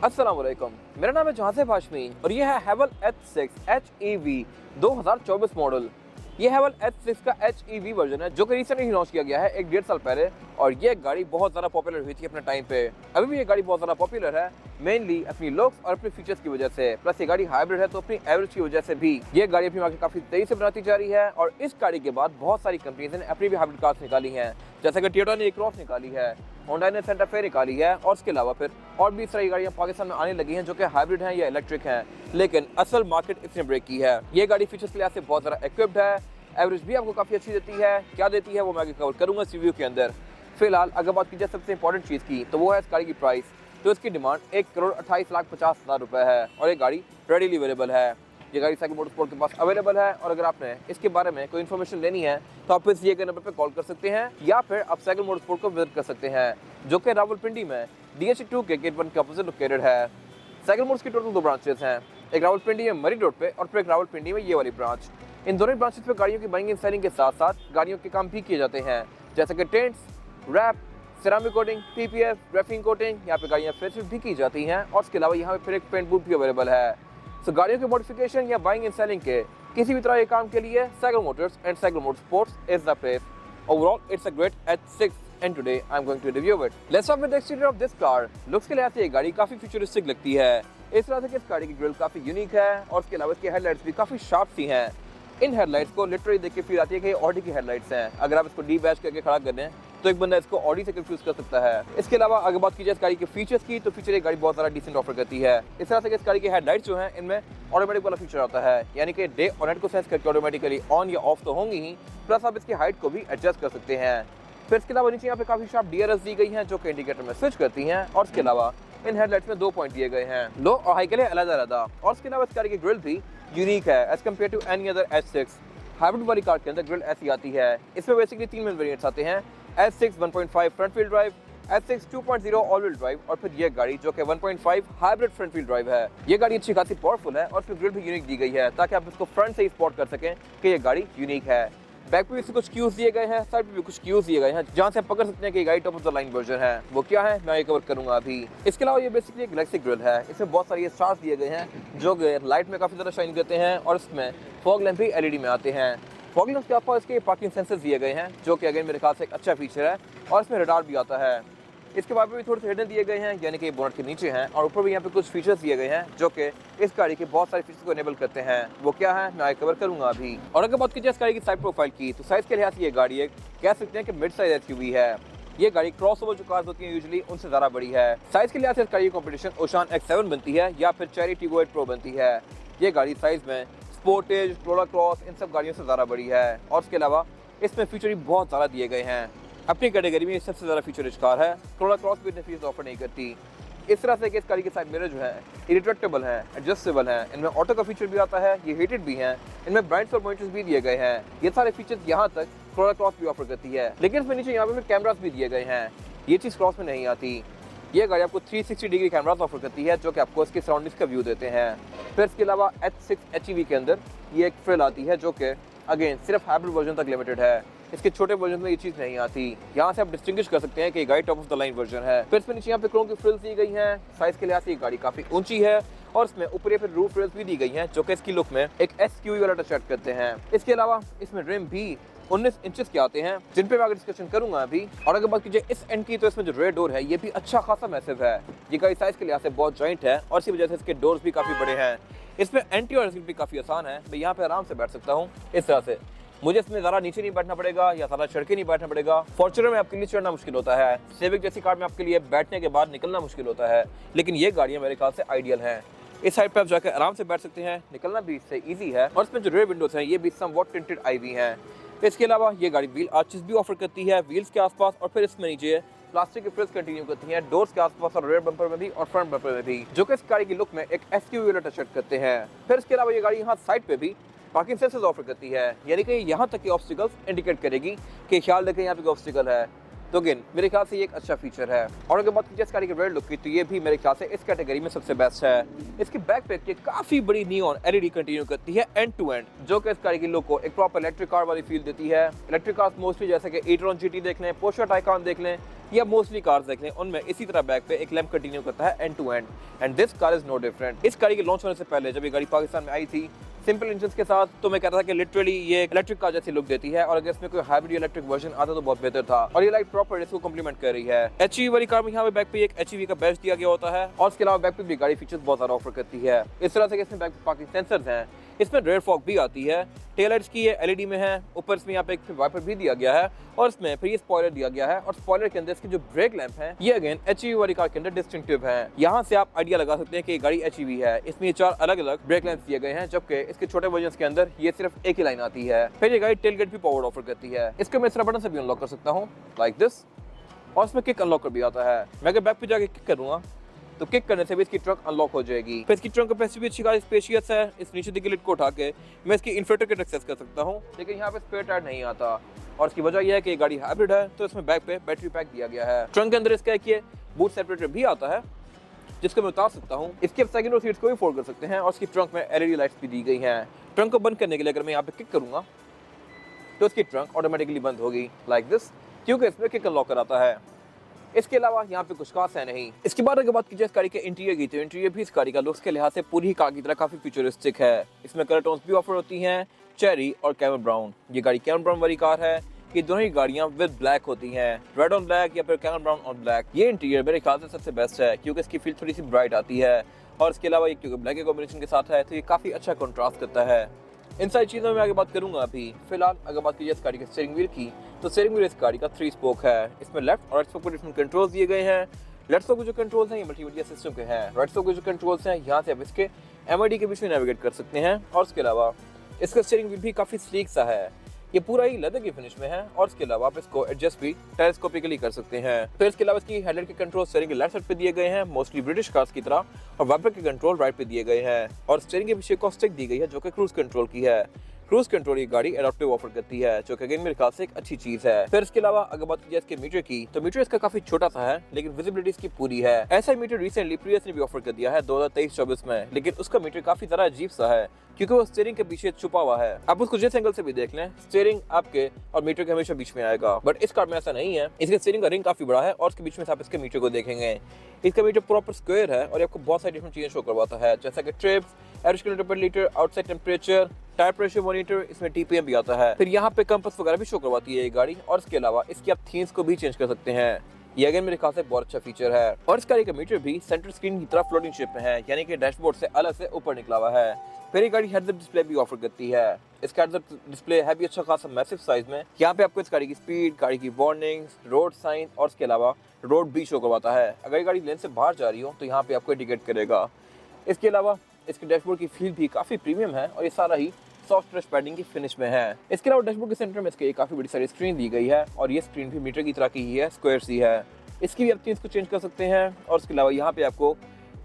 अस्सलाम वालेकुम, मेरा नाम है जहाज़ेब हाशमी और ये है हैवल H6 HEV 2024 मॉडल। ये हैवल H6 का HEV वर्जन है जो कि रिसेंटली लॉन्च किया गया है 1-1.5 साल पहले और ये गाड़ी बहुत ज़्यादा पॉपुलर हुई थी अपने टाइम पे। अभी भी ये गाड़ी बहुत ज़्यादा पॉपुलर है, मेनली अपनी लुक्स और अपने फीचर्स की वजह से। प्लस ये गाड़ी हाइब्रिड है तो अपनी एवरेज की वजह से भी ये गाड़ी अपनी मार्केट काफ़ी तेज़ी से बनाती जा रही है। और इस गाड़ी के बाद बहुत सारी कंपनीज ने अपनी भी हाइब्रिड कार्स निकाली हैं, जैसे कि टोयोटा ने क्रॉस निकाली है, होंडा ने सेंटा फे निकाली है और इसके अलावा फिर और भी सारी गाड़ियां पाकिस्तान में आने लगी हैं जो कि हाइब्रिड हैं या इलेक्ट्रिक हैं। लेकिन असल मार्केट इसने ब्रेक की है। ये गाड़ी फीचर्स के लिहाज से बहुत ज़्यादा इक्विप्ड है, एवरेज भी आपको काफ़ी अच्छी देती है। क्या देती है वो मैं आगे कवर करूंगा इस रिव्यू के अंदर। फिलहाल अगर बात की जाए सबसे इंपॉर्टेंट चीज़ की तो वो है इस गाड़ी की प्राइस। तो इसकी डिमांड 1,28,50,000 रुपये है और ये गाड़ी रेडीली अवेलेबल है। ये गाड़ी साइकिल मोटरस्पोर्ट के पास अवेलेबल है और अगर आपने इसके बारे में कोई इन्फॉर्मेशन लेनी है तो आप इस दिए गए नंबर पर कॉल कर सकते हैं या फिर आप साइकिल मोटरस्पोर्ट को विजिट कर सकते हैं जो कि रावलपिंडी में DH2 के गेट 1 के अपोजिट लोकेटेड है। साइकिल मोटर्स की टोटल 2 ब्रांचेस हैं, एक रावलपिंडी में मरीन रोड पे और फिर एक रावलपिंडी में ये वाली ब्रांच। इन दोनों ब्रांचेस पे गाड़ियों की बाइंग एंड सेलिंग के साथ साथ गाड़ियों के काम भी किए जाते हैं, जैसे कि tints, wrap, ceramic coating, PPF, graphene coating. यहाँ पे गाड़ियाँ फेसलिफ्ट भी की जाती हैं और इसके अलावा यहाँ पे फिर एक पेंट बूथ भी अवेलेबल है। तो गाड़ियों के मॉडिफिकेशन या बाइंग एंड सेलिंग के किसी भी तरह के काम के लिए cycle Motors and cycle motorsports is the place. Overall it's a great H6 and today I'm going to review it. Let's start with the exterior of this car. Looks के लिहाज से ये गाड़ी काफी फ्यूचरिस्टिक लगती है। इस तरह से कि इस गाड़ी की ग्रिल काफी यूनिक है और इसके अलावा इसकी हेडलाइट्स भी काफी शार्प सी हैं। इन हेडलाइट्स को लिटरली देख के फील आती है कि ये ऑडी की हेडलाइट्स हैं। अगर आप इसको डी बैच करके खड़ा कर दें तो एक बंदा इसको ऑडी से कंफ्यूज कर सकता है। इसके अलावा अगर बात की जाए इस गाड़ी के फीचर्स की तो फीचर ये गाड़ी बहुत ज़्यादा डिसेंट ऑफर करती है। इस तरह से कि इस गाड़ी की हेडलाइट्स जो हैं इनमें ऑटोमेटिक वाला फीचर आता है, यानी कि डे और नाइट को सेंस करके ऑटोमेटिकली ऑन या ऑफ तो होंगी ही, प्लस आप इसकी हाइट को भी एडजस्ट कर सकते हैं। फिर इसके अलावा नीचे यहाँ पे काफी शार्प DRS दी गई हैं जो कि इंडिकेटर में स्विच करती हैं और इसके अलावा इन हेडलाइट्स में 2 पॉइंट दिए गए हैं, लो और हाई के लिए अलग-अलग। और इसके अलावा इस गाड़ी की ग्रिल भी यूनिक है as compared to any other H6। Hybrid वाली कार के अंदर ग्रिल ऐसी आती है। इसमें बेसिकली 3 मेन वेरिएंट्स आते हैं, H6 1.5 front wheel drive, H6 2.0 all wheel drive और फिर ये गाड़ी जो कि 1.5 हाइब्रिड फ्रंट व्हील ड्राइव है। ये गाड़ी अच्छी खासी पावरफुल है और इसमें ग्रिल भी यूनिक दी गई है ताकि आप इसको फ्रंट से ही स्पॉट कर सकें कि ये गाड़ी यूनिक है। बैक पे भी कुछ क्यूज दिए गए हैं, साइड पे भी कुछ क्यूज दिए गए हैं जहां से आप पकड़ सकते हैं कि गाड़ी top of the line version है। वो क्या है मैं ये कवर करूंगा अभी। इसके अलावा ये बेसिकली एक गैलेक्सी ग्रिल है। इसमें बहुत सारे स्टार्स दिए गए हैं जो लाइट में काफी ज्यादा शाइन करते हैं और इसमें फॉग लैंप भी LED में आते हैं। फॉग लैंप के आसपास इसके पार्किंग सेंसर्स दिए गए हैं जो कि अगेन मेरे ख्याल से एक अच्छा फीचर है और इसमें रडार भी आता है। इसके बाद भी थोड़े से हिडन दिए गए हैं, यानी कि बोनट के नीचे हैं और ऊपर भी यहाँ पे कुछ फीचर्स दिए गए हैं जो कि इस गाड़ी के बहुत सारे फीचर्स को इनेबल करते हैं। वो क्या है मैं कवर करूंगा अभी। और अगर बात की जाए इस गाड़ी की साइड प्रोफाइल की तो साइज के लिहाज से ये गाड़ी एक कह सकते हैं कि मिड साइज SUV है। ये गाड़ी क्रॉसओवर जो कार्स होती हैं यूजुअली उनसे ज़्यादा बड़ी है। साइज के लिहाज से इस गाड़ी की कॉम्पिटिशन ओशान X7 बनती है या फिर चेरी टीगो 8 प्रो बनती है। ये गाड़ी साइज में स्पोर्टेज, टोला क्रॉस इन सब गाड़ियों से ज़्यादा बड़ी है और इसके अलावा इसमें फीचर भी बहुत ज़्यादा दिए गए हैं। अपनी कैटेगरी में सबसे ज़्यादा फीचर रिच कार है। टोला क्रॉस भी इतने फीचर्स ऑफर नहीं करती। इस तरह से कि इस गाड़ी के साइड मिरर जो है रिट्रैक्टेबल हैं, एडजस्टेबल हैं, इनमें ऑटो का फीचर भी आता है, ये हीटेड भी हैं, इनमें ब्राइट्स और मॉनिटर्स भी दिए गए हैं। ये सारे फीचर्स यहाँ तक टोला क्रॉस भी ऑफर करती है, लेकिन इसमें नीचे यहाँ पे कैमरास भी दिए गए हैं। ये चीज़ क्रॉस में नहीं आती। ये गाड़ी आपको 360 डिग्री कैमरास ऑफर करती है जो कि आपको इसके सराउंडिंग्स का व्यू देते हैं। फिर इसके अलावा H6 HEV के अंदर ये एक फ्रिल आती है जो कि अगेन सिर्फ हाइब्रिड वर्जन तक लिमिटेड है। इसके छोटे वर्जन में ये चीज़ नहीं आती। यहाँ से आप डिस्टिंग्विश कर सकते हैं कि गाड़ी top of the line version है। फिर इसमें नीचे यहाँ पे क्रोम की फ्रिल्स दी गई हैं। साइज के लिहाज से ये गाड़ी काफ़ी ऊंची है और इसमें ऊपर या फिर रूफ फ्रिल्स भी दी गई हैं जो कि इसकी लुक में एक SUV वाला टच ऐड करते हैं। इसके अलावा इसमें रिम भी 19 इंचेस के आते हैं जिन पे मैं आगे डिस्कशन करूंगा अभी। और अगर बात कीजिए इस एंड की तो इसमें जो रेयर डोर है ये भी अच्छा खासा मैसिव है। ये गाड़ी साइज के लिहाज से बहुत जॉइंट है और इसी वजह से इसके डोर्स भी काफ़ी बड़े हैं। इसमें एंटी और भी काफ़ी आसान है। मैं यहाँ पे आराम से बैठ सकता हूँ इस तरह से। मुझे इसमें ज़्यादा नीचे नहीं बैठना पड़ेगा या ज़्यादा चढ़ के नहीं बैठना पड़ेगा। फॉर्च्यूनर में आपके लिए चढ़ना मुश्किल होता है, सिविक जैसी कार में आपके लिए बैठने के बाद निकलना मुश्किल होता है, लेकिन ये गाड़ियाँ मेरे ख्याल से आइडियल हैं। इस साइड पे आप जाकर आराम से बैठ सकते हैं, निकलना भी इससे ईजी है और इसमें जो रेयर विंडोज हैं ये भी समवॉट टिंटेड आईवी हैं। इसके अलावा ये गाड़ी व्हील आर्चेस भी ऑफर करती है व्हील्स के आसपास और फिर इसमें नीचे प्लास्टिक की फ्रिल्स कंटिन्यू करती हैं डोर्स के आसपास और रेयर बम्पर में भी और फ्रंट बम्पर में भी, जो कि इस गाड़ी की लुक में एक SUV वाला टच करते हैं। फिर इसके अलावा ये गाड़ी यहाँ साइड पे भी पार्किंग सेंसर्स ऑफर करती है, यानी कि यहाँ तक की ऑब्स्टिकल्स इंडिकेट करेगी कि ख्याल रखें यहाँ पे ऑब्स्टिकल है। तो अगेन मेरे ख्याल से ये एक अच्छा फीचर है। और अगर बात की जाए इस गाड़ी के रेयर लुक की, तो ये भी मेरे ख्याल से इस कैटेगरी में सबसे बेस्ट है। इसकी बैक पैक की काफी बड़ी नियॉन एलईडी कंटिन्यू करती है एंड टू एंड, जो कि इस गाड़ी की लुक को एक प्रॉपर इलेक्ट्रिक कार वाली फील देती है। इलेक्ट्रिक कार्स मोस्टली जैसे कि e-tron GT देख लें, पोर्शे टाइकान देख लें या मोस्टली कार्स देख लें, उनमें इसी तरह बैक पे एक लैंप कंटिन्यू करता है end to end, and this car is no different. इस गाड़ी के लॉन्च होने से पहले जब ये गाड़ी पाकिस्तान में आई थी सिंपल इंजन के साथ, तो मैं कहता था कि लिटरली ये इलेक्ट्रिक कार जैसी लुक देती है, और अगर इसमें कोई हाइब्रिड इलेक्ट्रिक वर्जन आता तो बहुत बेहतर था। और ये लाइक प्रॉपर इसको कम्प्लीमेंट कर रही है। HEV वाली कार में यहाँ पे बैक पे एक HEV का बैच दिया गया होता है, और इसके अलावा बैक पे भी गाड़ी फीचर्स बहुत सारा ऑफर करती है। इस तरह से इसमें बैक पे पार्किंग सेंसर्स हैं, इसमें रेयर फॉग भी आती है, टेल लाइट्स की ये LED में है, ऊपर इसमें यहाँ पे एक वाइपर भी दिया गया है, और इसमें फिर ये स्पॉइलर दिया गया है, और स्पॉइलर के अंदर इसके जो ब्रेक लैंप है ये अगेन HEV वाली कार के अंदर डिस्टिंक्टिव है। यहाँ से आप आइडिया लगा सकते हैं कि ये गाड़ी HEV है। इसमें ये 4 अलग अलग ब्रेक लैंप दिए गए हैं, जबकि इसके छोटे वर्जन के अंदर ये सिर्फ एक ही लाइन आती है। फिर ये गाड़ी टेलगेट भी पावर ऑफर करती है। इसको मैं इस तरह बटन से भी अनलॉक कर सकता हूँ लाइक दिस, और इसमें किक अनलॉकर भी आता है। मैं अगर बैक पे जाके किक करूंगा तो किक करने से भी इसकी ट्रंक अनलॉक हो जाएगी। फिर इसकी ट्रंक कैपेसिटी भी अच्छी खासी स्पेशियस है। इस नीचे की लिड को उठा के मैं इसकी इन्वर्टर किट एक्सेस कर सकता हूँ, लेकिन यहाँ पे स्पेयर टायर नहीं आता, और इसकी वजह यह है कि ये गाड़ी हाइब्रिड है, तो इसमें बैक पे बैटरी पैक दिया गया है। ट्रंक के अंदर इसका एक बूट सेपरेटर भी आता है, जिसको मैं उतार सकता हूँ। इसके सेकंड रो सीट्स को भी फोल्ड कर सकते हैं, और इसकी ट्रंक में LED लाइट्स भी दी गई हैं। ट्रंक को बंद करने के लिए अगर मैं यहाँ पे किक करूंगा तो इसकी ट्रंक ऑटोमेटिकली बंद होगी लाइक दिस, क्योंकि इसमें किक अनलॉकर आता है। इसके अलावा यहाँ पे कुछ खास है नहीं। इसके बाद अगर बात की जाए इस गाड़ी के इंटीरियर की, तो इंटीरियर भी इस गाड़ी का लुक्स के लिहाज से पूरी कार की तरह काफी फ्यूचरिस्टिक है। इसमें कलर टोन्स भी ऑफर होती हैं, चेरी और कैमल ब्राउन। ये गाड़ी कैमल ब्राउन वाली कार है। ये दोनों ही गाड़ियाँ विद ब्लैक होती हैं, रेड ऑन ब्लैक या फिर कैमल ब्राउन ऑन ब्लैक। ये इंटीरियर मेरे ख्याल से सबसे बेस्ट है, क्योंकि इसकी फील थोड़ी सी ब्राइट आती है, और इसके अलावा ये क्योंकि ब्लैक के कॉम्बिनेशन के साथ है तो ये काफी अच्छा कंट्रास्ट करता है। इन सारी चीज़ों में आगे बात करूंगा। अभी फिलहाल अगर बात की जाए इस गाड़ी के स्टीयरिंग व्हील की, तो स्टीयरिंग व्हील इस गाड़ी का 3 स्पोक है। इसमें लेफ्ट और राइट स्पोक पर डिफरेंट कंट्रोल्स दिए गए हैं। लेफ्ट स्पोक के जो कंट्रोल्स हैं ये मल्टीमीडिया सिस्टम के हैं। राइट स्पोक के जो कंट्रोल्स हैं यहाँ से आप इसके MID के बीच में नेविगेट कर सकते हैं, और इसके अलावा इसका स्टीयरिंग व्हील भी काफ़ी स्लीक सा है। ये पूरा ही लेदर की फिनिश में है, और इसके अलावा आप इसको एडजस्ट भी टेलीस्कोपिकली कर सकते हैं। फिर इसके अलावा इसकी हेडलाइट के कंट्रोल स्टीयरिंग के लेफ्ट साइड पे दिए गए हैं, मोस्टली ब्रिटिश कार्स की तरह, और वाइपर के कंट्रोल राइट पे दिए गए हैं, और स्टीयरिंग के पीछे को स्टिक दी गई है जो कि क्रूज कंट्रोल की है। क्रूज कंट्रोल ये गाड़ी एडाप्टिव ऑफर करती है, जो कि अगेन मेरे ख्याल से एक अच्छी चीज है। फिर इसके अलावा अगर बात की जाए इसके मीटर की, तो मीटर इसका काफी छोटा सा है, लेकिन विजिबिलिटी इसकी पूरी है। ऐसा ही मीटर रिसेंटली प्रियस ने भी ऑफर कर दिया है 2023-24 में, लेकिन उसका मीटर काफी ज्यादा अजीब सा है, क्योंकि वो स्टीयरिंग के पीछे छुपा हुआ है। आप उसको जिस एंगल से भी देख लें, स्टीयरिंग आपके और मीटर के हमेशा बीच में आएगा, बट इस कार में ऐसा नहीं है। इसके स्टीयरिंग का रिंग काफी बड़ा है, और उसके बीच में आप इसके मीटर को देखेंगे, इसका मीटर प्रॉपर स्क्वायर है, और आपको बहुत सारी डिफरेंट चीजें शो करवाता है, जैसा कि ट्रिप्स, एवरेज किलोमीटर पर litre, outside temperature, tyre pressure monitor, इसमें TPM भी आता है। फिर यहाँ पे कंपास वगैरह भी शो करवाती है ये गाड़ी, और इसके अलावा इसकी आप थीम्स को भी चेंज कर सकते हैं। ये अगेन मेरे ख्याल से बहुत अच्छा फीचर है। और इस गाड़ी का मीटर भी सेंटर स्क्रीन की तरह फ्लोटिंग शेप में है, यानी कि डैशबोर्ड से अलग से ऊपर निकला हुआ है। फिर ये गाड़ी हेड्स अप डिस्प्ले भी ऑफर करती है। इसका हेड्स अप डिस्प्ले है भी अच्छा खासा मैसिव साइज में। यहाँ पे आपको इस गाड़ी की स्पीड, गाड़ी की वार्निंग्स, रोड साइन, और इसके अलावा रोड भी शो करवाता है। अगर ये गाड़ी लेन से बाहर जा रही हो तो यहाँ पे आपको इंडिकेट करेगा। इसके अलावा इसके डैशबोर्ड की फील भी काफी प्रीमियम है, और ये सारा ही सॉफ्ट टच पैडिंग की फिनिश में है। इसके अलावा डैशबोर्ड के सेंटर में इसके काफी बड़ी सारी स्क्रीन दी गई है, और ये स्क्रीन भी मीटर की तरह की ही है, स्क्वायर सी है। इसकी भी आप चीज को चेंज कर सकते हैं, और इसके अलावा यहाँ पे आपको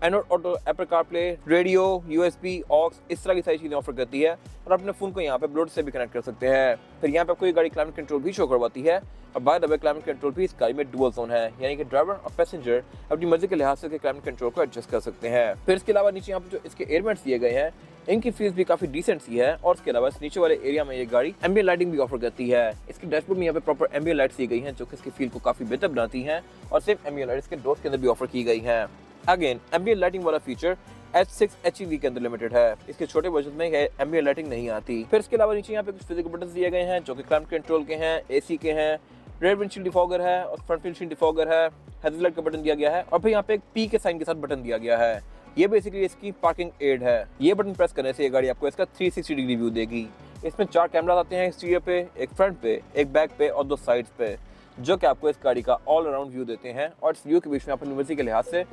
Android auto, Apple CarPlay, radio, USB, aux, इस तरह की सारी चीजें ऑफर करती है, और अपने फोन को यहाँ पे ब्लूटूथ से भी कनेक्ट कर सकते हैं। फिर यहाँ पे आपको ये गाड़ी क्लाइमेट कंट्रोल भी शो करवाती है, और by the way climate control भी इस गाड़ी में डुअल जोन है, यानी कि ड्राइवर और पैसेंजर अपनी मर्जी के लिहाज से क्लाइमेट कंट्रोल को एडजस्ट कर सकते हैं। फिर इसके अलावा नीचे यहाँ पे जो इसके एयरमेंट्स दिए गए हैं, इनकी फीस भी काफी डिसेंट सी है, और इसके अलावा इस नीचे वाले एरिया में ये गाड़ी एम्बिएंट लाइटिंग भी ऑफर करती है। इसके डैशबोर्ड में यहाँ पे प्रॉपर एम्बिएंट लाइट्स दी गई हैं, जो कि इसकी फील को काफी बेहतर बनाती हैं, और सेम एम्बिएंट लाइट्स के डोर्स के अंदर भी ऑफर की गई हैं। अगेन एम्बिएंट लाइटिंग वाला फीचर H6 HEV के अंदर लिमिटेड है। इसके छोटे वर्जन में एम्बिएंट लाइटिंग नहीं आती। फिर इसके अलावा नीचे यहाँ पे कुछ फिजिकल बटन दिए गए हैं, जो कि क्लाइमेट कंट्रोल के हैं, AC के हैं, रेयर विंडशील्ड डिफॉगर है, और फ्रंट विंडशील्ड डिफॉगर है, हेडलाइट का बटन दिया गया है, और फिर यहाँ पे एक P के साइन के साथ बटन दिया गया है। ये बेसिकली इसकी पार्किंग एड है। ये बटन प्रेस करने से ये गाड़ी आपको इसका 360 डिग्री व्यू देगी। इसमें 4 कैमरास आते हैं एक्सटीरियर पे, एक फ्रंट पे, एक बैक पे, और 2 साइड्स पे, जो कि आपको इस गाड़ी का ऑल अराउंड व्यू देते हैं, और इस व्यू के बीच में आप अपनी मर्जी के लिहाज से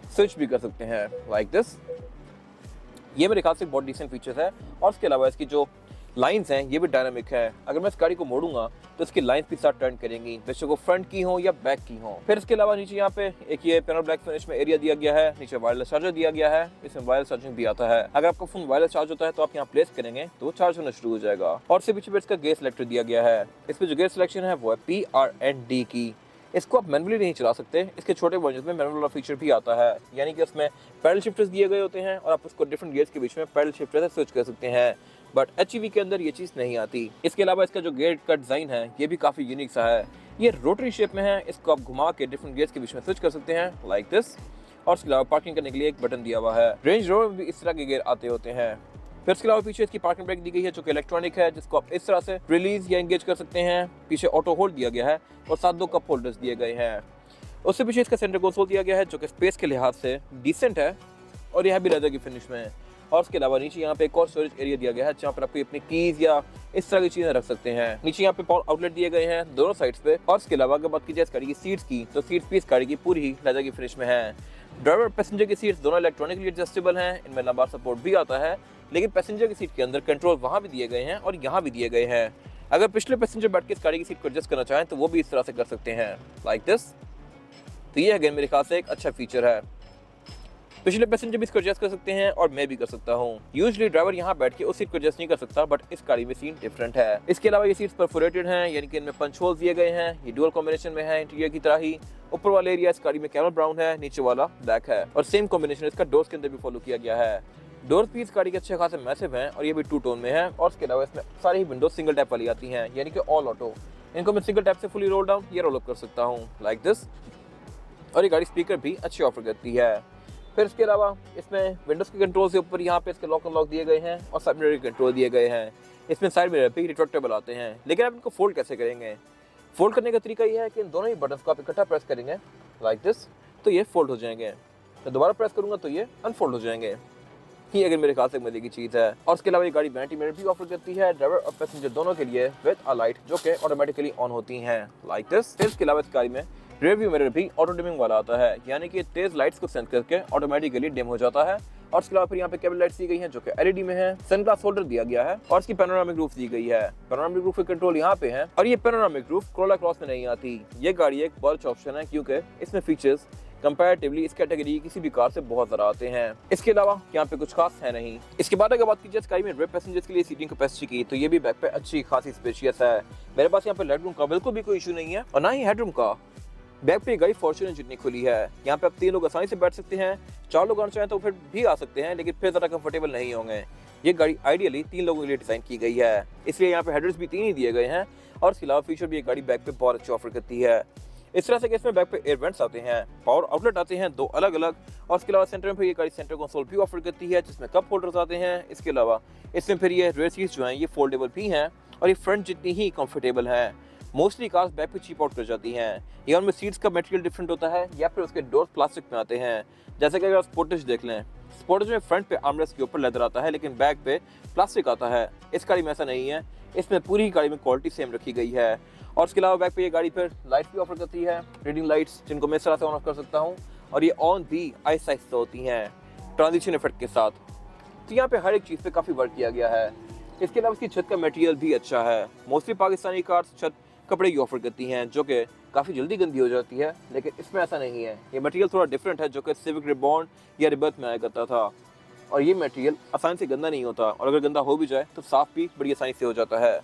स्विच भी कर सकते हैं लाइक दिस। ये मेरे ख्याल से बहुत डिसेंट फीचर्स है, और इसके अलावा इसकी जो लाइंस हैं ये भी डायनामिक है। अगर मैं इस गाड़ी को मोड़ूंगा तो इसकी लाइंस भी साथ टर्न करेंगी, बेशक वो फ्रंट की हो या बैक की हो। फिर इसके अलावा नीचे यहाँ पे एक ये पैनल ब्लैक फिनिश में एरिया दिया गया है, नीचे वायरलेस चार्जर दिया गया है, इसमें वायरलेस चार्जिंग भी आता है। अगर आपका फोन वायरलेस चार्ज होता है तो आप यहाँ प्लेस करेंगे तो वो चार्ज होना शुरू हो जाएगा। और इससे पीछे इसका गेयर सिलेक्टर दिया गया है। इसमें जो गेयर सिलेक्शन है वो है P, R and D की। इसको आप मैनुअली नहीं चला सकते, इसके छोटे वर्जन में मैनुअल वाला फीचर भी आता है, यानी कि उसमें पैडल शिफ्टर्स दिए गए होते हैं और आप उसको डिफरेंट गियर्स के बीच में पैडल शिफ्टर से स्विच कर सकते हैं। बट HEV के अंदर ये चीज़ नहीं आती। इसके अलावा इसका जो गियर का डिज़ाइन है ये भी काफ़ी यूनिक सा है। ये रोटरी शेप में है, इसको आप घुमा के डिफरेंट गियर्स के बीच में स्विच कर सकते हैं लाइक दिस। और इसके अलावा पार्किंग करने के लिए एक बटन दिया हुआ है। रेंज रोवर में भी इस तरह के गियर आते होते हैं। फिर इसके अलावा पीछे इसकी पार्किंग ब्रेक दी गई है जो कि इलेक्ट्रॉनिक है, जिसको आप इस तरह से रिलीज या एंगेज कर सकते हैं। पीछे ऑटो होल्ड दिया गया है और साथ 2 कप होल्डर्स दिए गए हैं। उससे पीछे इसका सेंटर कंसोल दिया गया है जो कि स्पेस के लिहाज से डिसेंट है और यह भी लेदर की फिनिश में है। और उसके अलावा नीचे यहाँ पे एक और स्टोरेज एरिया दिया गया है जहाँ पर आप अपनी कीज या इस तरह की चीजें रख सकते हैं। नीचे यहाँ पे पावर आउटलेट दिए गए हैं दोनों साइड्स पे। और इसके अलावा अगर बात की जाए इस गाड़ी की सीट्स की, तो सीट्स भी इस गाड़ी की पूरी ही लेदर की फिनिश में है। ड्राइवर और पैसेंजर की सीट्स दोनों इलेक्ट्रॉनिकली एडजस्टेबल हैं, इनमें लंबा सपोर्ट भी आता है, लेकिन पैसेंजर की सीट के अंदर कंट्रोल वहाँ भी दिए गए हैं और यहाँ भी दिए गए हैं। अगर पिछले पैसेंजर बैठ के इस गाड़ी की सीट को एडजस्ट करना चाहें तो वो भी इस तरह से कर सकते हैं लाइक दिस। तो ये अगेन मेरे ख्याल से एक अच्छा फीचर है। पिछले पैसेंजर भी इसको एडजस्ट कर सकते हैं और मैं भी कर सकता हूँ। यूजुअली ड्राइवर यहाँ बैठ के उस सीट को एडजस्ट नहीं कर सकता, बट इस गाड़ी में सीन डिफरेंट है। इसके अलावा ये सीट्स परफोरेटेड हैं, यानी कि इनमें पंच होल्स दिए गए हैं। ये डुअल कॉम्बिनेशन में है इंटीरियर की तरह ही। ऊपर वाला एरिया इस गाड़ी में कैमल ब्राउन है, नीचे वाला ब्लैक है और सेम कॉम्बिनेशन इसका डोर्स के अंदर भी फॉलो किया गया है। डोर्स भी इस गाड़ी के अच्छे खासे मैसिव हैं और ये भी 2 टोन में है। और इसके अलावा इसमें सारी ही विंडोज सिंगल टैप वाली आती हैं, यानी कि ऑल ऑटो। इनको मैं सिंगल टैप से फुली रोल डाउन या रोल अप कर सकता हूँ लाइक दिस। और ये गाड़ी स्पीकर भी अच्छे ऑफर करती है। फिर इसके अलावा इसमें विंडोज के कंट्रोल से ऊपर यहाँ पे इसके लॉक अनलॉक दिए गए हैं और साइड मिरर के कंट्रोल दिए गए हैं। इसमें साइड मिरर भी रिट्रैक्टेबल आते हैं, लेकिन आप इनको फोल्ड कैसे करेंगे? फोल्ड करने का तरीका ये है कि इन दोनों ही बटन्स को आप इकट्ठा प्रेस करेंगे लाइक दिस, तो ये फोल्ड हो जाएंगे। मैं दोबारा प्रेस करूंगा तो ये अनफोल्ड हो जाएंगे। ये अगर मेरे ख्याल से मजे की चीज़ है। और इसके अलावा ये गाड़ी वैनिटी मिरर भी ऑफर करती है ड्राइवर और पैसेंजर दोनों के लिए विद अ लाइट, जो कि ऑटोमेटिकली ऑन होती हैं लाइक दिस। फिर इसके अलावा इस गाड़ी में रियर व्यू मिरर भी ऑटो डिमिंग वाला आता है, यानी कि तेज लाइट्स को सेंस करके ऑटोमेटिकली डिम हो जाता है। और इसके अलावा फिर यहाँ पे केबल लाइट्स दी गई हैं जो कि LED में है। सनग्लास होल्डर दिया गया है और इसकी पैनोरामिक रूफ दी गई है। पैनोरामिक रूफ के कंट्रोल यहाँ पे है और ये पैनोरामिक रूफ कोरोला क्रॉस में नहीं आती। ये गाड़ी एक बल्क ऑप्शन है क्योंकि इसमें फीचर्स कंपैरेटिवली इस कैटेगरी किसी भी कार से बहुत ज़्यादा आते हैं। इसके अलावा यहाँ पे कुछ खास है नहीं। इसके बाद अगर बात की जाए इस गाड़ी में रेयर पैसेंजर्स के लिए सीटिंग कैपेसिटी की, तो ये भी बैक पे अच्छी खासी स्पेशियस है। मेरे पास यहाँ पे लेग रूम का बिल्कुल भी कोई इशू नहीं है और ना ही हेडरूम का। बैक पे गाड़ी फॉर्च्यूनर जितनी खुली है, यहाँ पे आप 3 लोग आसानी से बैठ सकते हैं। 4 लोग आना चाहें तो फिर भी आ सकते हैं, लेकिन फिर ज़्यादा कंफर्टेबल नहीं होंगे। ये गाड़ी आइडियली 3 लोगों के लिए डिज़ाइन की गई है, इसलिए यहाँ पे हेडर्स भी 3 ही दिए गए हैं। और इसके अलावा फीचर भी ये गाड़ी बैक पे बहुत अच्छे ऑफर करती है। इस तरह से कि इसमें बैक पे एयर वेंट्स आते हैं, पावर आउटलेट आते हैं 2 अलग अलग। और इसके अलावा सेंटर में फिर ये गाड़ी सेंटर कंसोल भी ऑफर करती है जिसमें कप होल्डर्स आते हैं। इसके अलावा इसमें फिर ये रेयर सीट्स जो हैं ये फोल्डेबल भी हैं और ये फ्रंट जितनी ही कंफर्टेबल है। मोस्टली कार्स बैक पे चीप आउट कर जाती हैं, या उनमें सीट्स का मटेरियल डिफरेंट होता है या फिर उसके डोर प्लास्टिक में आते हैं। जैसे कि अगर आप स्पोर्टेज देख लें, स्पोर्टेज में फ्रंट पे आर्मरेस्ट के ऊपर लेदर आता है लेकिन बैक पे प्लास्टिक आता है। इस गाड़ी में ऐसा नहीं है, इसमें पूरी गाड़ी में क्वालिटी सेम रखी गई है। और इसके अलावा बैक पे ये गाड़ी फिर लाइट भी ऑफर करती है, रीडिंग लाइट्स, जिनको मैं इस तरह से ऑन ऑफ कर सकता हूँ और ये ऑन भी आई साइज से होती हैं ट्रांजिशन इफेक्ट के साथ। तो यहाँ पे हर एक चीज़ पे काफ़ी वर्क किया गया है। इसके अलावा इसकी छत का मटेरियल भी अच्छा है। मोस्टली पाकिस्तानी कार्स छत कपड़े की ऑफर करती हैं जो कि काफ़ी जल्दी गंदी हो जाती है, लेकिन इसमें ऐसा नहीं है। ये मटेरियल थोड़ा डिफरेंट है जो कि सिविक रिबॉन्ड या रिबर्थ में आया करता था और ये मटेरियल आसानी से गंदा नहीं होता और अगर गंदा हो भी जाए तो साफ़ भी बड़ी आसानी से हो जाता है।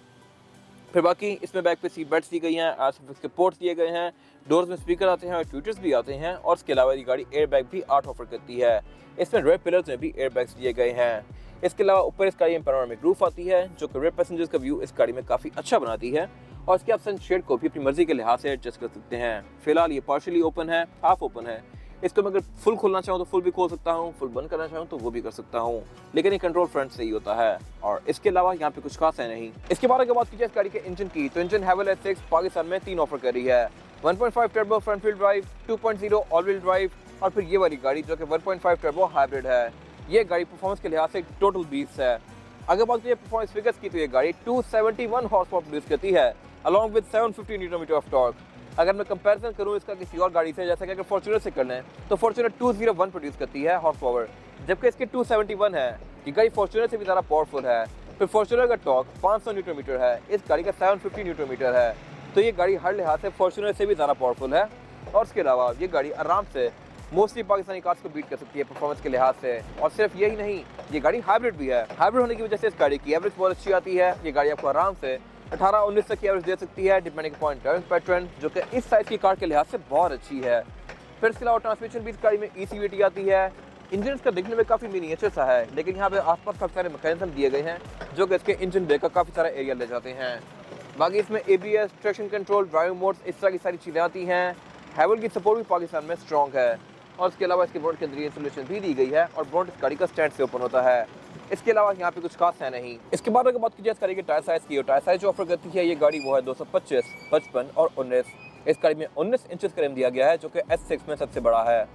फिर बाकी इसमें बैक पे सीट बेल्ट्स दी गई हैं, आसपास के पोर्ट्स दिए गए हैं, डोर्स में स्पीकर आते हैं और ट्विटर्स भी आते हैं। और इसके अलावा ये गाड़ी एयर बैग भी 8 ऑफर करती है। इसमें रेयर पिलर्स में भी एयर बैग्स दिए गए हैं। इसके अलावा ऊपर इस गाड़ी में पैनोरामिक रूफ आती है जो कि रेयर पैसेंजर्स का व्यू इस गाड़ी में काफ़ी अच्छा बनाती है। और इसके आप सनशेड को भी अपनी मर्जी के लिहाज से एडजस्ट कर सकते हैं। फिलहाल ये पार्शियली ओपन है, हाफ ओपन है। इसको मैं अगर फुल खोलना चाहूँ तो फुल भी खोल सकता हूँ, फुल बंद करना चाहूँ तो वो भी कर सकता हूँ, लेकिन ये कंट्रोल फ्रंट से ही होता है। और इसके अलावा यहाँ पे कुछ खास है नहीं। इसके बाद अगर बात की जाए इस गाड़ी के इंजन की, तो इंजन हैवेल S6 पाकिस्तान में 3 ऑफर कर रही है। 1.5 turbo front wheel drive, 2.0 all wheel drive और फिर ये वाली गाड़ी जो कि 1.5 टर्बो हाइब्रिड है। ये गाड़ी परफॉर्मेंस के लिहाज से टोटल बीस्ट है। अगर बात की परफॉर्मेंस फिगर्स की, तो ये गाड़ी 271 हॉर्स पावर प्रोड्यूस करती है along with 750 newton metre of torque. अगर मैं कंपैरिजन करूं इसका किसी और गाड़ी से, जैसे कि अगर फॉर्च्यूनर से कर लें, तो फॉर्च्यूनर 201 प्रोड्यूस करती है हॉर्स पावर, जबकि इसके 271 है। ये गाड़ी फॉर्च्यूनर से भी ज़्यादा पावरफुल है। फिर फॉर्च्यूनर का टॉर्क 500 न्यूटन मीटर है, इस गाड़ी का 750 न्यूटन मीटर है। तो ये गाड़ी हर लिहाज से फॉर्च्यूनर से भी ज़्यादा पावरफुल है। और इसके अलावा ये गाड़ी आराम से मोस्टली पाकिस्तानी कार्स को बीट कर सकती है परफॉर्मेंस के लिहाज से। और सिर्फ यही नहीं, ये गाड़ी हाइब्रिड भी है। हाइब्रिड होने की वजह से इस गाड़ी की एवरेज बहुत अच्छी आती है। ये गाड़ी आपको आराम से 18-19 तक की एवरेज दे सकती है डिपेंडिंग अपॉन ड्राइविंग पैटर्न, जो कि इस साइज की कार के लिहाज से बहुत अच्छी है। फिर इसके अलावा ट्रांसमिशन भी इस गाड़ी में ECVT आती है। इंजन इसका दिखने में काफ़ी मिनिएचर सा है, लेकिन यहाँ पे आसपास काफ़ी सारे मैकेनिज्म दिए गए हैं जो कि इसके इंजन ब्रेक का काफ़ी सारा एरिया ले जाते हैं। बाकी इसमें ABS, traction control, driving modes, इस तरह की सारी चीज़ें आती हैं। हैवल की सपोर्ट भी पाकिस्तान में स्ट्रॉन्ग है और इसके अलावा इसके बोनट के अंदर इंसुलेशन भी दी गई है और बोनट इस गाड़ी का स्टैंड से ओपन होता है। इसके अलावा यहाँ पे कुछ खास है नहीं। इसके बाद अगर बात की जाए इस गाड़ी के टायर साइज़ की, और टायर साइज़ जो ऑफर करती है ये गाड़ी वो है 225, 55 और 19। इस गाड़ी में 19 इंचेस का रिम दिया गया है जो कि S6 में सबसे बड़ा है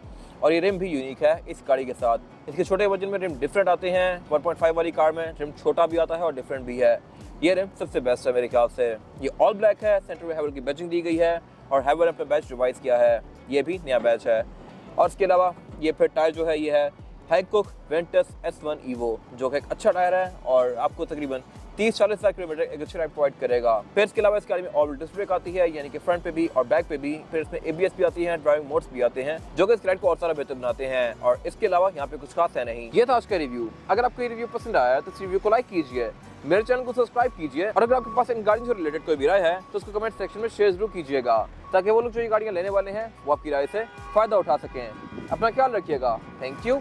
और ये रिम भी यूनिक है इस गाड़ी के साथ। इसके छोटे वर्जन में रिम डिफरेंट आते हैं। 1.5 वाली कार में रिम छोटा भी आता है और डिफरेंट भी है। ये रिम सबसे बेस्ट है मेरे ख्याल से। ये ऑल ब्लैक है, सेंटर में हैवल की बैजिंग दी गई है और हैवल अपना बैच रिवाइज किया है, ये भी नया बैच है। और इसके अलावा ये फिर टायर जो है ये है हैंकॉक वेंटस S1 EVO, जो कि एक अच्छा टायर है और आपको तकरीबन 30-40 किलोमीटर एक अच्छी राइड प्रोवाइड करेगा। फिर इसके अलावा इस गाड़ी में ऑल डिस्क ब्रेक आती है, यानी कि फ्रंट पे भी और बैक पे भी। फिर इसमें ABS भी आती है, ड्राइविंग मोड्स भी आते हैं जो कि इस राइड को और सारा बेहतर बनाते हैं। और इसके अलावा यहाँ पे कुछ खास है नहीं। ये था आज का रिव्यू। अगर आपको ये रिव्यू पसंद आया तो इस रिव्यू को लाइक कीजिए, मेरे चैनल को सब्सक्राइब कीजिए और अगर आपके पास इन गाड़ियों से रिलेटेड कोई भी राय है तो उसको कमेंट सेक्शन में शेयर जरूर कीजिएगा, ताकि वो लोग जो ये गाड़ियाँ लेने वाले हैं वो आपकी राय से फायदा उठा सकें। अपना ख्याल रखिएगा। Thank you.